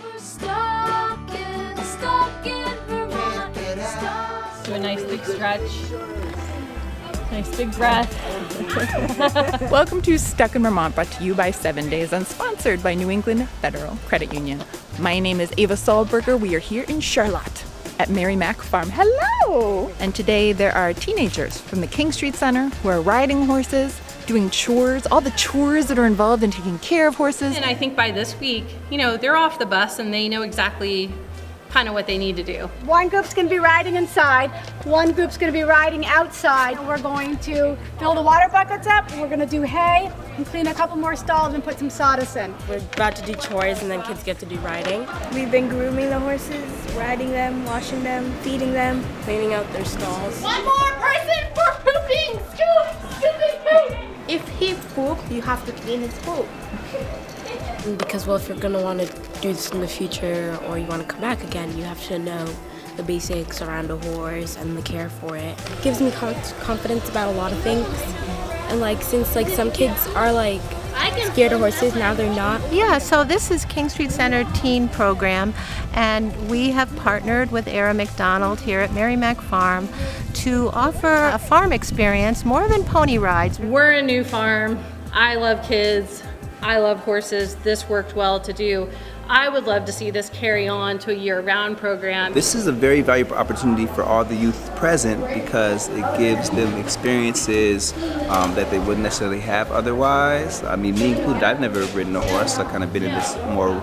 We're stuck in Vermont. Do a nice big stretch. Nice big breath. Welcome to Stuck in Vermont, brought to you by 7 Days and sponsored by New England Federal Credit Union. My name is Ava Sahlberger. We are here in Charlotte at Merrymac Farm. Hello! And today there are teenagers from the King Street Center who are riding horses, doing chores, all the chores that are involved in taking care of horses. And I think by this week, they're off the bus and they know exactly kind of what they need to do. One group's going to be riding inside, one group's going to be riding outside. We're going to fill the water buckets up, we're going to do hay and clean a couple more stalls and put some sawdust in. We're about to do chores and then kids get to do riding. We've been grooming the horses, riding them, washing them, feeding them, Cleaning out their stalls. One more person for pooping! Scoop! If he poops, you have to clean his poop. Because, if you're going to want to do this in the future or you want to come back again, you have to know the basics around a horse and the care for it. It gives me confidence about a lot of things. And since some kids are scared of horses, now they're not. Yeah, so this is King Street Center Teen Program, and we have partnered with Era MacDonald here at Merrymac Farm to offer a farm experience more than pony rides. We're a new farm. I love kids. I love horses. This worked well to do. I would love to see this carry on to a year-round program. This is a very valuable opportunity for all the youth present because it gives them experiences that they wouldn't necessarily have otherwise. I mean, me included, I've never ridden a horse. I've kind of been in this more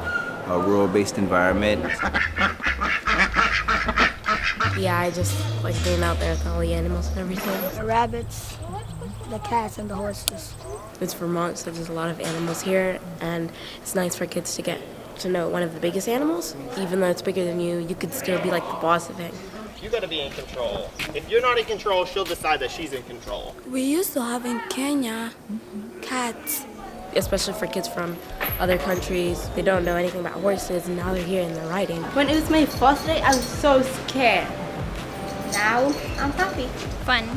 rural-based environment. Yeah, I just like being out there with all the animals and everything. The rabbits, the cats, and the horses. It's Vermont, so there's a lot of animals here, and it's nice for kids to get to know one of the biggest animals. Even though it's bigger than you, you could still be like the boss of it. You gotta be in control. If you're not in control, she'll decide that she's in control. We used to have in Kenya cats. Especially for kids from other countries, they don't know anything about horses, and now they're here and they're riding. When it was my first day, I was so scared. Now I'm happy. Fun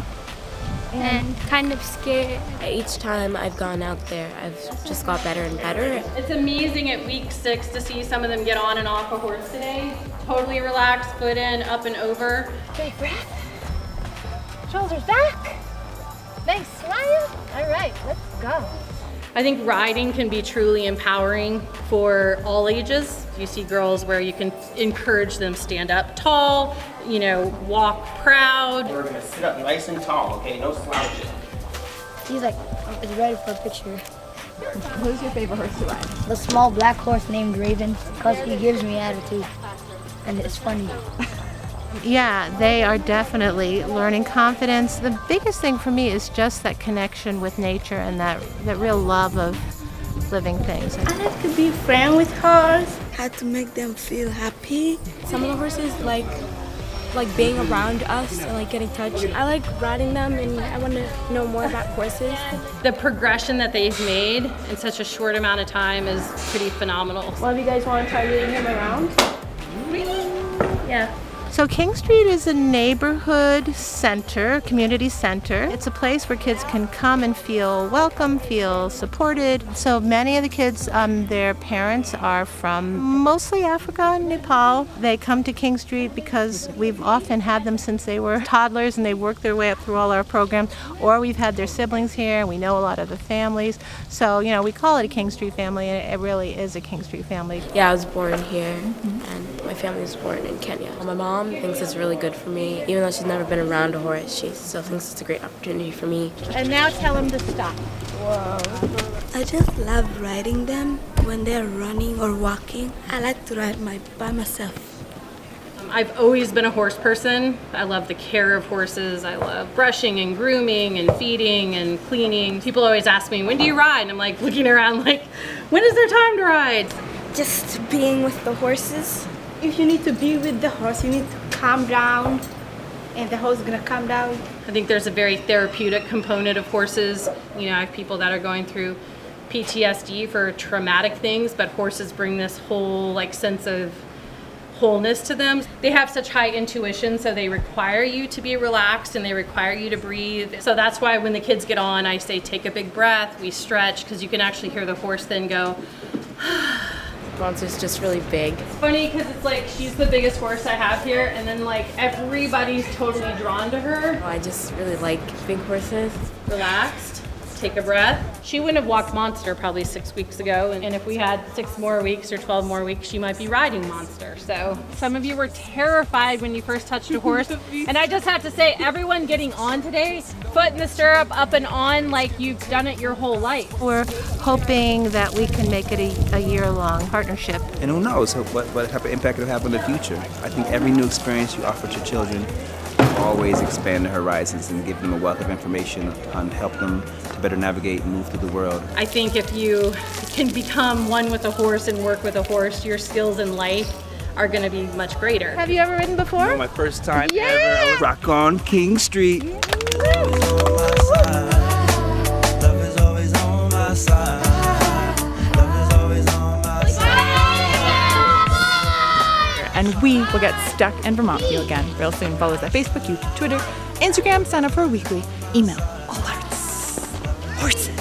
and kind of scared. Each time I've gone out there, I've just got better and better. It's amazing at week 6 to see some of them get on and off a horse today. Totally relaxed, foot in, up and over. Big breath. Shoulders back. Nice smile. All right, let's go. I think riding can be truly empowering for all ages. You see girls where you can encourage them stand up tall, walk proud. We're gonna sit up nice and tall, okay? No slouching. He's is ready for a picture. Who's your favorite horse to ride? The small black horse named Raven, because he gives me attitude, and it's funny. Yeah, they are definitely learning confidence. The biggest thing for me is just that connection with nature and that real love of living things. I like to be friends with horses. Had to make them feel happy. Some of the horses like being around us and getting touched. I like riding them and I want to know more about horses. The progression that they've made in such a short amount of time is pretty phenomenal. One of you guys want to try leading him around? Yeah. So King Street is a neighborhood center, community center. It's a place where kids can come and feel welcome, feel supported. So many of the kids, their parents are from mostly Africa and Nepal. They come to King Street because we've often had them since they were toddlers and they worked their way up through all our programs, or we've had their siblings here and we know a lot of the families. So, we call it a King Street family and it really is a King Street family. Yeah, I was born here and my family was born in Kenya. My mom thinks it's really good for me. Even though she's never been around a horse, she still thinks it's a great opportunity for me. And now tell him to stop. I just love riding them when they're running or walking. I like to ride by myself. I've always been a horse person. I love the care of horses. I love brushing and grooming and feeding and cleaning. People always ask me, when do you ride? And I'm looking around when is there time to ride? Just being with the horses. If you need to be with the horse, you need to calm down, and the horse is gonna calm down. I think there's a very therapeutic component of horses. I have people that are going through PTSD for traumatic things, but horses bring this whole sense of wholeness to them. They have such high intuition, so they require you to be relaxed and they require you to breathe. So that's why when the kids get on, I say take a big breath, we stretch, because you can actually hear the horse then go Monster's just really big. Funny because it's like she's the biggest horse I have here, and then like everybody's totally drawn to her. I just really like big horses. Relaxed, take a breath. She wouldn't have walked Monster probably 6 weeks ago, and if we had 6 more weeks or 12 more weeks, she might be riding Monster. So some of you were terrified when you first touched a horse, and I just have to say, everyone getting on today, foot in the stirrup, up and on, like you've done it your whole life. We're hoping that we can make it a year-long partnership. And who knows what type of impact it'll have in the future. I think every new experience you offer to children always expand their horizons and give them a wealth of information on help them to better navigate and move through the world. I think if you can become one with a horse and work with a horse, your skills in life are going to be much greater. Have you ever ridden before? My first time ever. I was rock on King Street. And we will get stuck in Vermont with you again real soon. Follow us at Facebook, YouTube, Twitter, Instagram. Sign up for a weekly email alerts. Horses.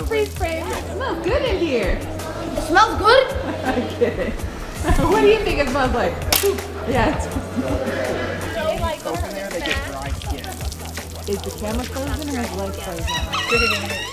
Freeze frame. Smells good in here. It smells good. I'm kidding. What do you think it smells like? Yeah. Is the camera frozen or is the light frozen?